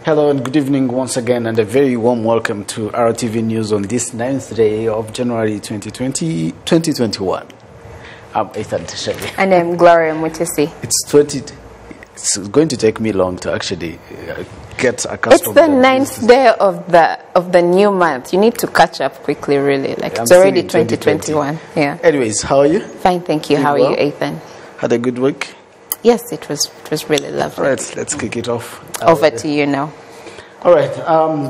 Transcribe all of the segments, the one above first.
Hello and good evening once again, and a very warm welcome to RwandaTV News on this 9th day of January 2021. I'm Ethan Teshebe. And I'm Gloria Mutesi. It's going to take me long to actually get accustomed. It's the 9th day of the new month. You need to catch up quickly, really. It's already 2021. Yeah. Anyways, how are you? Fine, thank you. How are you, Ethan? Had a good week? Yes, it was really lovely. All right, let's kick it off. Over to you now. All right,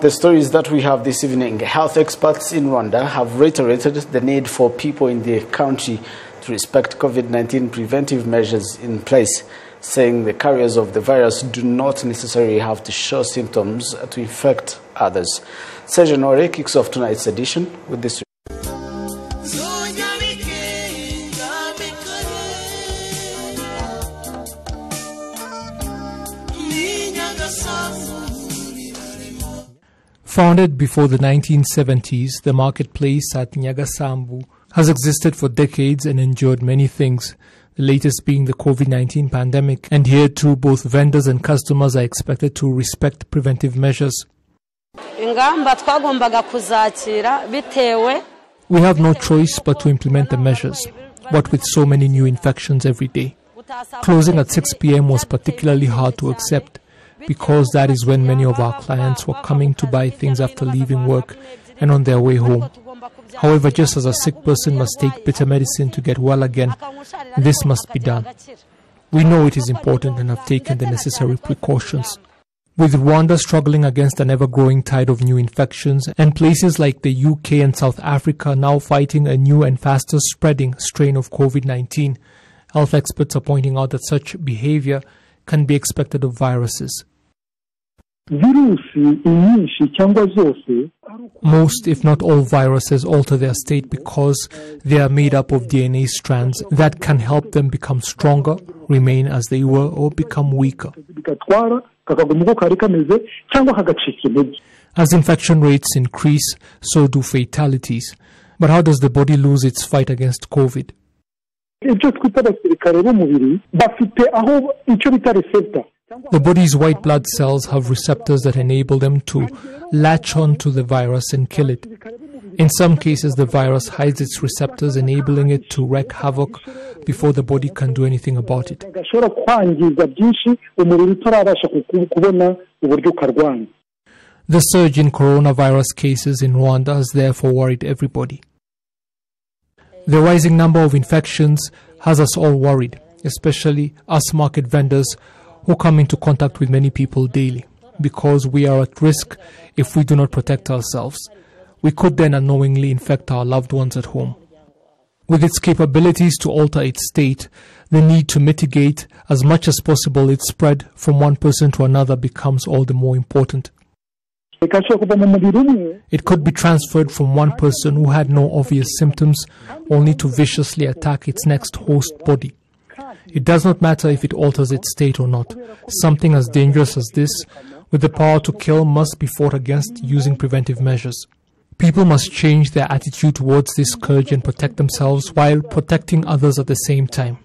the stories that we have this evening. Health experts in Rwanda have reiterated the need for people in the country to respect COVID-19 preventive measures in place, saying the carriers of the virus do not necessarily have to show symptoms to infect others. Serge Nore kicks off tonight's edition with this. Founded before the 1970s, the marketplace at Nyagasambu has existed for decades and endured many things, the latest being the COVID-19 pandemic, and here too both vendors and customers are expected to respect preventive measures. We have no choice but to implement the measures, what with so many new infections every day. Closing at 6 p.m. was particularly hard to accept, because that is when many of our clients were coming to buy things after leaving work and on their way home. However, just as a sick person must take bitter medicine to get well again, this must be done. We know it is important and have taken the necessary precautions. With Rwanda struggling against an ever-growing tide of new infections and places like the UK and South Africa now fighting a new and faster spreading strain of COVID-19, health experts are pointing out that such behavior can be expected of viruses. Most, if not all, viruses alter their state because they are made up of DNA strands that can help them become stronger, remain as they were, or become weaker. As infection rates increase, so do fatalities. But how does the body lose its fight against COVID? The body's white blood cells have receptors that enable them to latch on to the virus and kill it. In some cases, the virus hides its receptors, enabling it to wreak havoc before the body can do anything about it. The surge in coronavirus cases in Rwanda has therefore worried everybody. The rising number of infections has us all worried, especially us market vendors who come into contact with many people daily, because we are at risk if we do not protect ourselves. We could then unknowingly infect our loved ones at home. With its capabilities to alter its state, the need to mitigate as much as possible its spread from one person to another becomes all the more important. It could be transferred from one person who had no obvious symptoms only to viciously attack its next host body. It does not matter if it alters its state or not. Something as dangerous as this, with the power to kill, must be fought against using preventive measures. People must change their attitude towards this scourge and protect themselves while protecting others at the same time.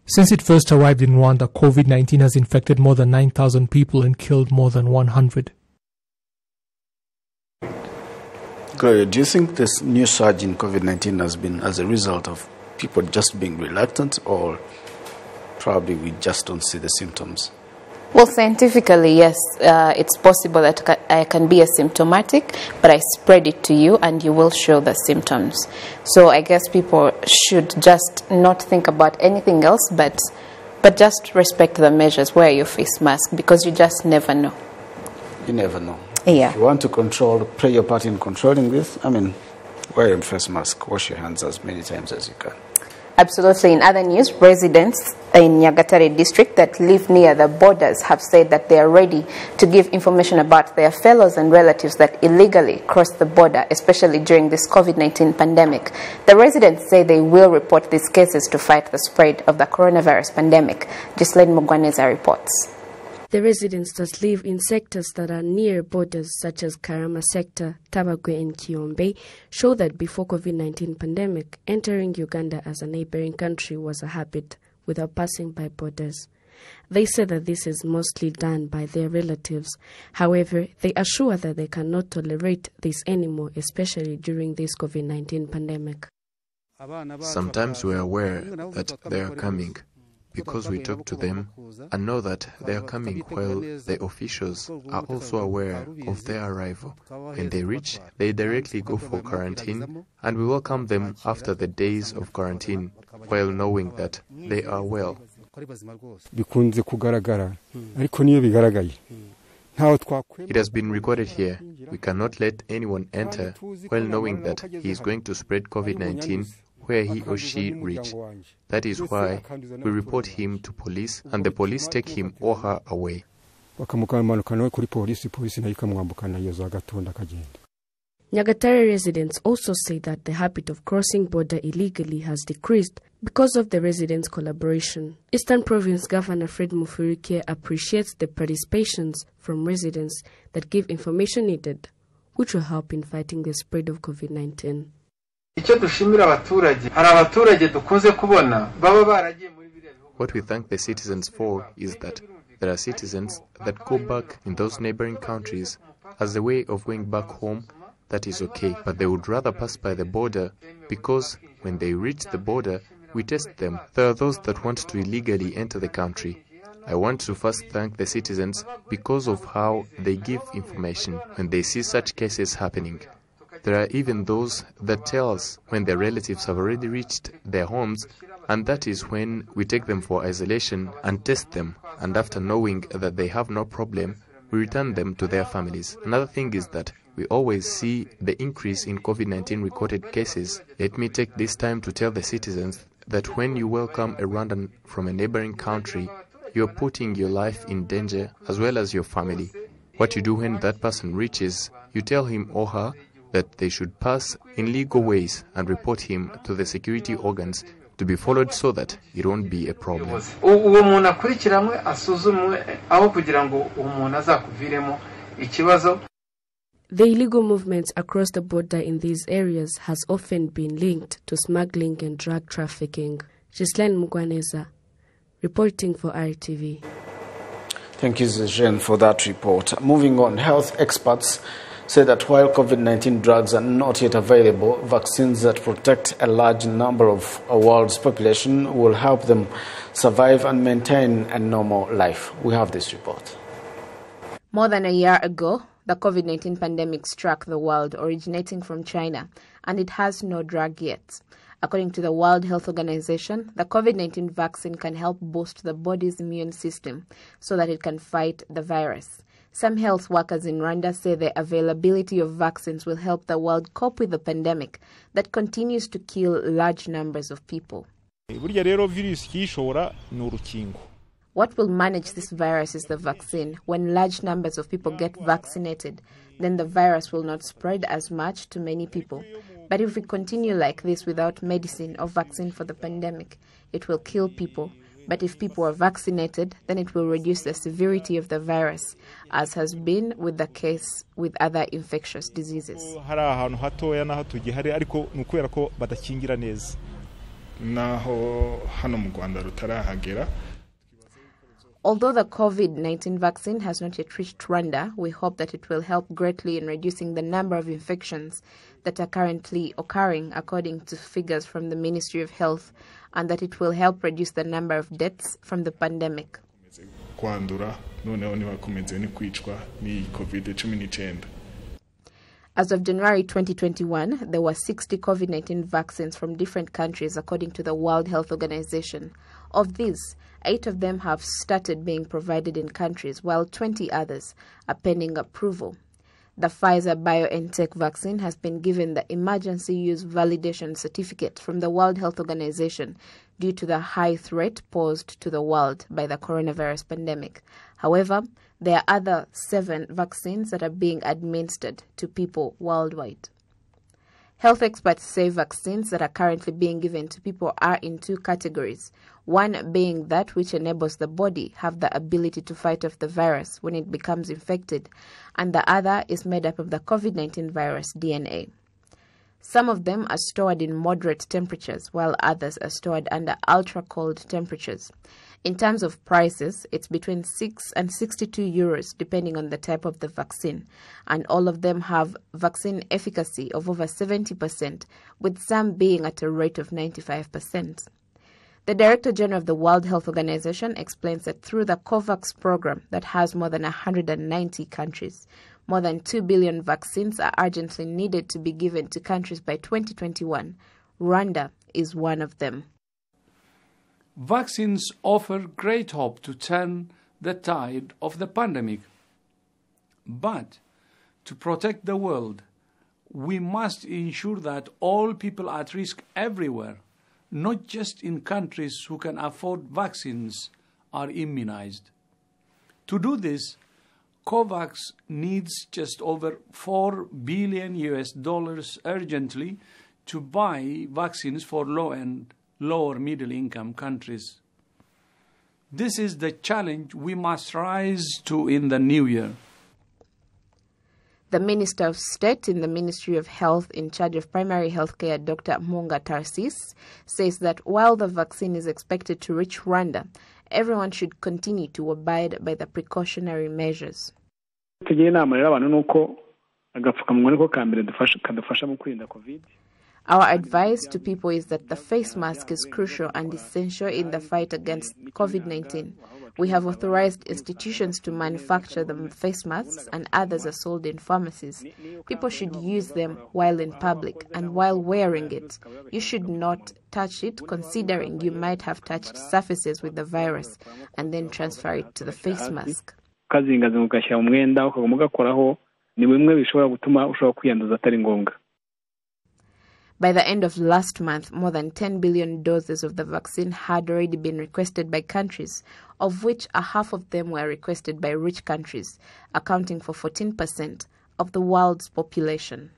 Since it first arrived in Rwanda, COVID-19 has infected more than 9,000 people and killed more than 100. Gloria, do you think this new surge in COVID-19 has been as a result of people just being reluctant, or probably we just don't see the symptoms? Well, scientifically, yes, it's possible that I can be asymptomatic, but I spread it to you and you will show the symptoms. So I guess people should just not think about anything else, but just respect the measures. Wear your face mask, because you just never know. You never know. Yeah. If you want to play your part in controlling this, wear your face mask, wash your hands as many times as you can. Absolutely. In other news, residents in Nyagatare district that live near the borders have said that they are ready to give information about their fellows and relatives that illegally cross the border, especially during this COVID-19 pandemic. The residents say they will report these cases to fight the spread of the coronavirus pandemic. Ghislaine Mugwaneza reports. The residents that live in sectors that are near borders such as Karama sector, Tabagwe and Kiombe show that before COVID-19 pandemic, entering Uganda as a neighboring country was a habit without passing by borders. They say that this is mostly done by their relatives. However, they assure that they cannot tolerate this anymore, especially during this COVID-19 pandemic. Sometimes we are aware that they are coming because we talk to them and know that they are coming, while the officials are also aware of their arrival. When they reach, they directly go for quarantine, and we welcome them after the days of quarantine, while knowing that they are well. It has been recorded here. We cannot let anyone enter while knowing that he is going to spread COVID-19 where he or she reach. That is why we report him to police, and the police take him or her away. Nyagatare residents also say that the habit of crossing border illegally has decreased because of the residents' collaboration. Eastern Province Governor Fred Mufurike appreciates the participations from residents that give information needed, which will help in fighting the spread of COVID-19. What we thank the citizens for is that there are citizens that go back in those neighboring countries as a way of going back home. That is okay, but they would rather pass by the border, because when they reach the border, we test them. There are those that want to illegally enter the country. I want to first thank the citizens because of how they give information when they see such cases happening. There are even those that tell us when their relatives have already reached their homes, and that is when we take them for isolation and test them, and after knowing that they have no problem, we return them to their families. Another thing is that we always see the increase in COVID-19 recorded cases. Let me take this time to tell the citizens that when you welcome a Rwandan from a neighboring country, you are putting your life in danger as well as your family. What you do when that person reaches, you tell him or her that they should pass in legal ways and report him to the security organs to be followed so that it won't be a problem. The illegal movements across the border in these areas has often been linked to smuggling and drug trafficking. Ghislaine Mugwaneza, reporting for RTV. Thank you, Jen, for that report. Moving on, health experts say that while COVID-19 drugs are not yet available, vaccines that protect a large number of our world's population will help them survive and maintain a normal life. We have this report. More than a year ago, the COVID-19 pandemic struck the world, originating from China, and it has no drug yet. According to the World Health Organization, the COVID-19 vaccine can help boost the body's immune system so that it can fight the virus. Some health workers in Rwanda say the availability of vaccines will help the world cope with the pandemic that continues to kill large numbers of people. What will manage this virus is the vaccine. When large numbers of people get vaccinated, then the virus will not spread as much to many people. But if we continue like this without medicine or vaccine for the pandemic, it will kill people. But if people are vaccinated, then it will reduce the severity of the virus, as has been with the case with other infectious diseases. Although the COVID-19 vaccine has not yet reached Rwanda, we hope that it will help greatly in reducing the number of infections that are currently occurring, according to figures from the Ministry of Health, and that it will help reduce the number of deaths from the pandemic. As of January 2021, there were 60 COVID-19 vaccines from different countries, according to the World Health Organization. Of these, 8 of them have started being provided in countries, while 20 others are pending approval. The Pfizer-BioNTech vaccine has been given the emergency use validation certificate from the World Health Organization due to the high threat posed to the world by the coronavirus pandemic. However, there are other 7 vaccines that are being administered to people worldwide. Health experts say vaccines that are currently being given to people are in 2 categories, one being that which enables the body have the ability to fight off the virus when it becomes infected, and the other is made up of the COVID-19 virus DNA. Some of them are stored in moderate temperatures, while others are stored under ultra-cold temperatures. In terms of prices, it's between 6 and 62 euros, depending on the type of the vaccine, and all of them have vaccine efficacy of over 70%, with some being at a rate of 95%. The Director General of the World Health Organization explains that through the COVAX program that has more than 190 countries, more than 2 billion vaccines are urgently needed to be given to countries by 2021. Rwanda is one of them. Vaccines offer great hope to turn the tide of the pandemic. But to protect the world, we must ensure that all people at risk everywhere, not just in countries who can afford vaccines, are immunized. To do this, COVAX needs just over $4 billion urgently to buy vaccines for low and lower middle-income countries. This is the challenge we must rise to in the new year. The Minister of State in the Ministry of Health in charge of primary health care, Dr. Munga Tarsis, says that while the vaccine is expected to reach Rwanda, everyone should continue to abide by the precautionary measures. Our advice to people is that the face mask is crucial and essential in the fight against COVID-19. We have authorized institutions to manufacture the face masks, and others are sold in pharmacies. People should use them while in public, and while wearing it, you should not touch it, considering you might have touched surfaces with the virus and then transfer it to the face mask. By the end of last month, more than 10 billion doses of the vaccine had already been requested by countries, of which a half of them were requested by rich countries, accounting for 14% of the world's population.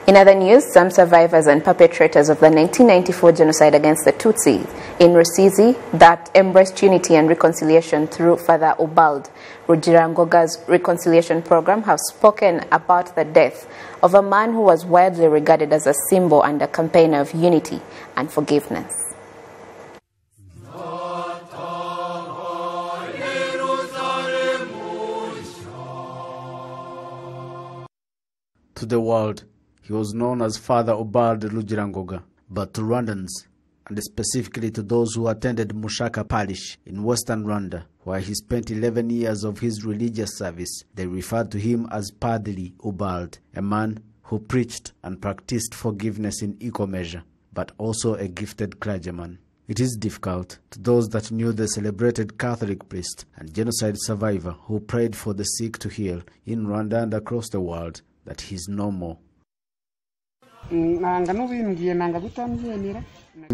In other news, some survivors and perpetrators of the 1994 genocide against the Tutsi in Rusizi that embraced unity and reconciliation through Father Ubald Rugirangoga's reconciliation program have spoken about the death of a man who was widely regarded as a symbol and a campaigner of unity and forgiveness. To the world, he was known as Father Ubald Rugirangoga, but to Rwandans, and specifically to those who attended Mushaka Parish in western Rwanda, where he spent 11 years of his religious service, they referred to him as Padri Ubald, a man who preached and practiced forgiveness in equal measure, but also a gifted clergyman. It is difficult to those that knew the celebrated Catholic priest and genocide survivor who prayed for the sick to heal in Rwanda and across the world that he is no more. I did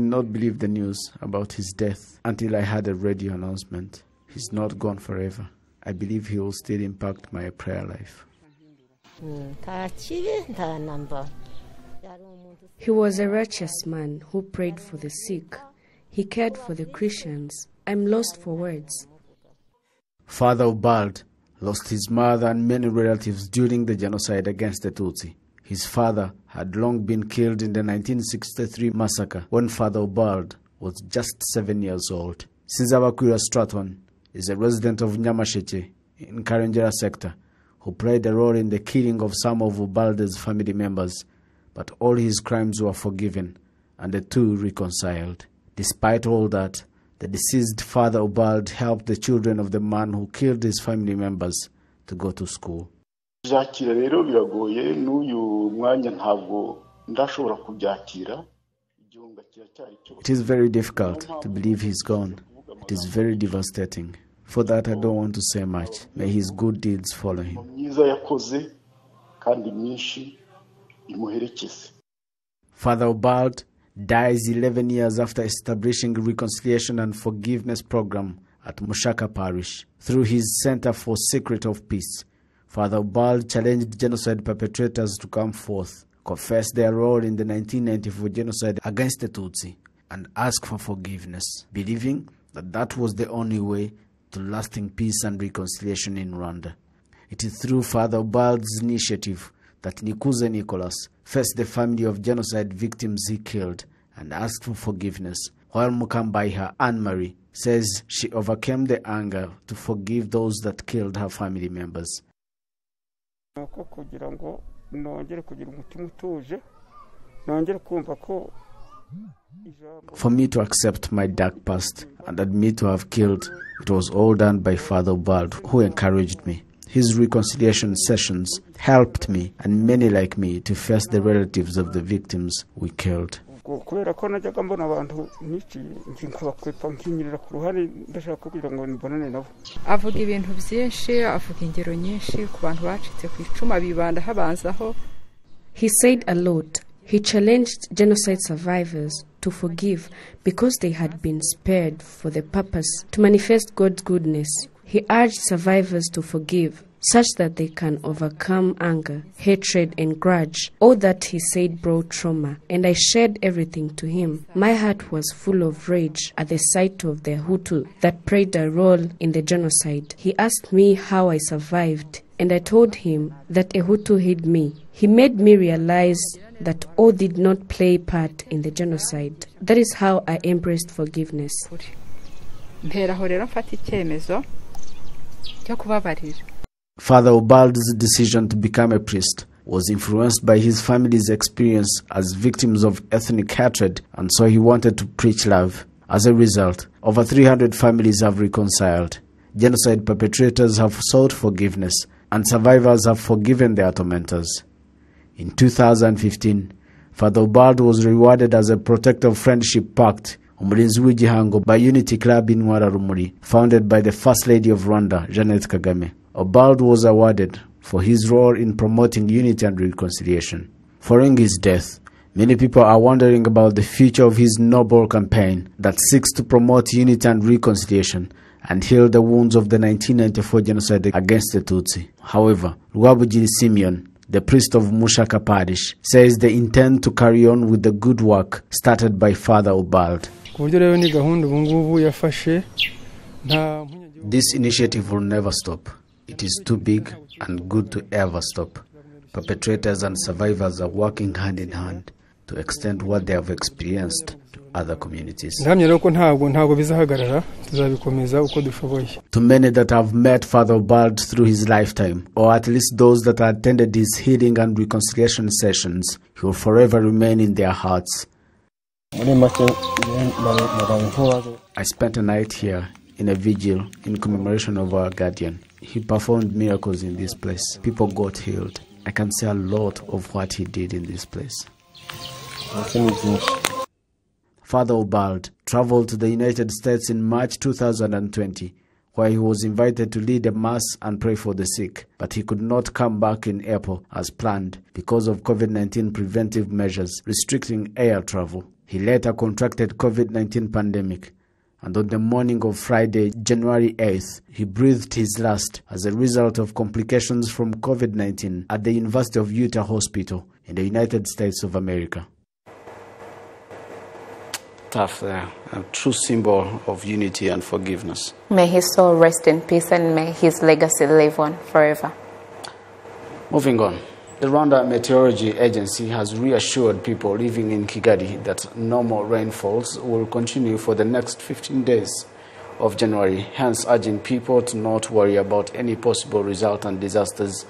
not believe the news about his death until I heard a radio announcement. He's not gone forever. I believe he will still impact my prayer life. He was a righteous man who prayed for the sick. He cared for the Christians. I'm lost for words. Father Ubald lost his mother and many relatives during the genocide against the Tutsi. His father had long been killed in the 1963 massacre when Father Ubald was just 7 years old. Sinzabakwira Stratton is a resident of Nyamasheke in Karengera sector who played a role in the killing of some of Ubald's family members, but all his crimes were forgiven and the two reconciled. Despite all that, the deceased Father Ubald helped the children of the man who killed his family members to go to school. It is very difficult to believe he's gone. It is very devastating. For that, I don't want to say much. May his good deeds follow him. Father Ubald dies 11 years after establishing a reconciliation and forgiveness program at Mushaka Parish. Through his Center for Secret of Peace, Father Ubald challenged genocide perpetrators to come forth, confess their role in the 1994 genocide against the Tutsi, and ask for forgiveness, believing that that was the only way to lasting peace and reconciliation in Rwanda. It is through Father Ubald's initiative that Nikuze Nicholas faced the family of genocide victims he killed and asked for forgiveness, while Mukambaiha Anne-Marie says she overcame the anger to forgive those that killed her family members. For me to accept my dark past and admit to have killed, it was all done by Father Ubald, who encouraged me. His reconciliation sessions helped me and many like me to face the relatives of the victims we killed. Avuga ibintu byinshi, avuga ingero nyinshi ku bantu bacitse ku icuma bibanda habanzaho. He said a lot. He challenged genocide survivors to forgive because they had been spared for the purpose to manifest God's goodness. He urged survivors to forgive such that they can overcome anger, hatred, and grudge. All that he said brought trauma, and I shared everything to him. My heart was full of rage at the sight of the Hutu that played a role in the genocide. He asked me how I survived, and I told him that a Hutu hid me. He made me realize that all did not play part in the genocide. That is how I embraced forgiveness. Father Ubald's decision to become a priest was influenced by his family's experience as victims of ethnic hatred, and so he wanted to preach love. As a result, over 300 families have reconciled. Genocide perpetrators have sought forgiveness, and survivors have forgiven their tormentors. In 2015, Father Ubald was rewarded as a Protector of Friendship Pact, Umulinzi w'Igihango, by Unity Club in Rumuri, founded by the First Lady of Rwanda, Jeannette Kagame. Ubald was awarded for his role in promoting unity and reconciliation. Following his death, many people are wondering about the future of his noble campaign that seeks to promote unity and reconciliation and heal the wounds of the 1994 genocide against the Tutsi. However, Rwabugiri Simeon, the priest of Mushaka Parish, says they intend to carry on with the good work started by Father Ubald. This initiative will never stop. It is too big and good to ever stop. Perpetrators and survivors are working hand in hand to extend what they have experienced to other communities. To many that have met Father Ubald through his lifetime, or at least those that attended his healing and reconciliation sessions, he will forever remain in their hearts. I spent a night here in a vigil in commemoration of our guardian. He performed miracles in this place. People got healed. I can say a lot of what he did in this place. Father Ubald traveled to the United States in March 2020, where he was invited to lead a mass and pray for the sick, but he could not come back in April as planned because of COVID-19 preventive measures restricting air travel. He later contracted COVID-19 pandemic, and on the morning of Friday, January 8th, he breathed his last as a result of complications from COVID-19 at the University of Utah Hospital in the United States of America. Tough there, a true symbol of unity and forgiveness. May his soul rest in peace and may his legacy live on forever. Moving on. The Rwanda Meteorology Agency has reassured people living in Kigali that normal rainfalls will continue for the next 15 days of January, hence urging people to not worry about any possible resultant disasters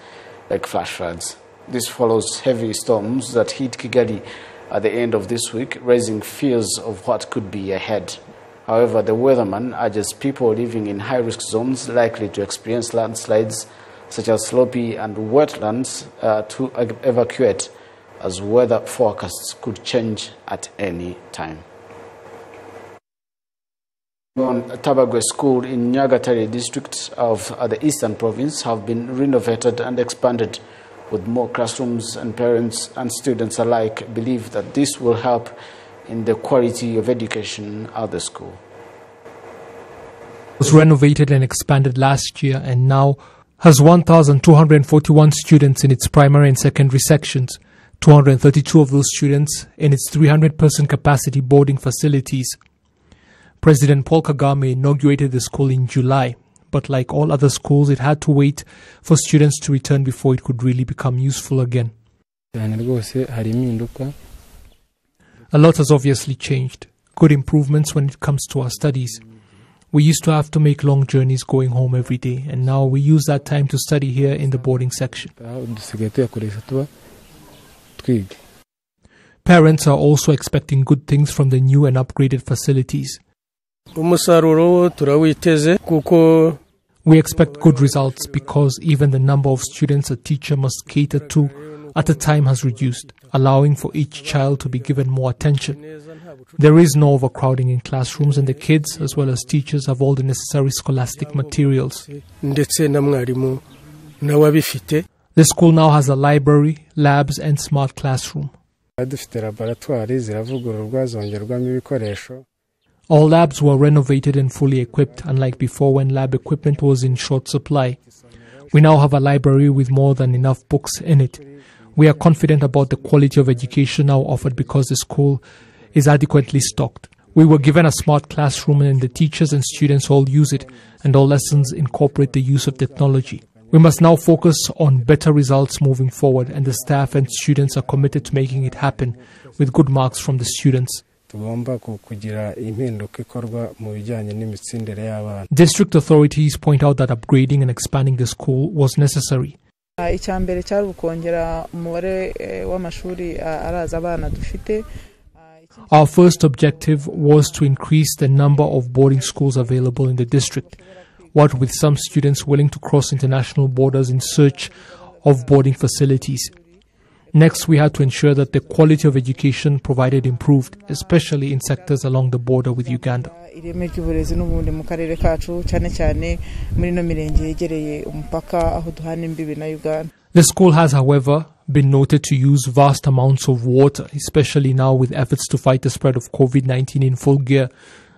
like flash floods. This follows heavy storms that hit Kigali at the end of this week, raising fears of what could be ahead. However, the weatherman urges people living in high-risk zones likely to experience landslides such as slopey and wetlands to evacuate, as weather forecasts could change at any time. Tabagwe School in Nyagatare district of the Eastern Province have been renovated and expanded with more classrooms, and parents and students alike believe that this will help in the quality of education at the school. It was renovated and expanded last year and now has 1,241 students in its primary and secondary sections, 232 of those students in its 300-person capacity boarding facilities. President Paul Kagame inaugurated the school in July, but like all other schools, it had to wait for students to return before it could really become useful again. A lot has obviously changed. Good improvements when it comes to our studies. We used to have to make long journeys going home every day, and now we use that time to study here in the boarding section. Parents are also expecting good things from the new and upgraded facilities. We expect good results because even the number of students a teacher must cater to at a time has reduced, allowing for each child to be given more attention. There is no overcrowding in classrooms, and the kids as well as teachers have all the necessary scholastic materials. The school now has a library, labs and smart classroom. All labs were renovated and fully equipped, unlike before when lab equipment was in short supply. We now have a library with more than enough books in it. We are confident about the quality of education now offered because the school is adequately stocked. We were given a smart classroom and the teachers and students all use it, and all lessons incorporate the use of technology. We must now focus on better results moving forward, and the staff and students are committed to making it happen with good marks from the students. District authorities point out that upgrading and expanding the school was necessary. Our first objective was to increase the number of boarding schools available in the district, what with some students willing to cross international borders in search of boarding facilities. Next, we had to ensure that the quality of education provided improved, especially in sectors along the border with Uganda. The school has, however, been noted to use vast amounts of water, especially now with efforts to fight the spread of COVID-19 in full gear,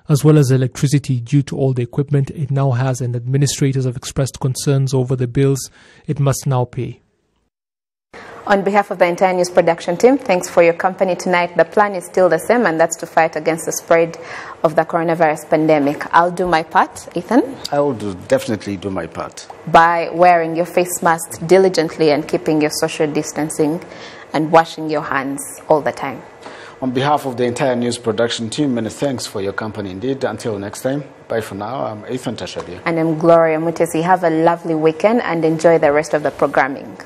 as well as electricity due to all the equipment it now has, and administrators have expressed concerns over the bills it must now pay. On behalf of the entire news production team, thanks for your company tonight. The plan is still the same, and that's to fight against the spread of the coronavirus pandemic. I'll do my part. Ethan? I will definitely do my part. By wearing your face mask diligently and keeping your social distancing and washing your hands all the time. On behalf of the entire news production team, many thanks for your company indeed. Until next time, bye for now. I'm Ethan Tashadia. And I'm Gloria Mutesi. Have a lovely weekend and enjoy the rest of the programming.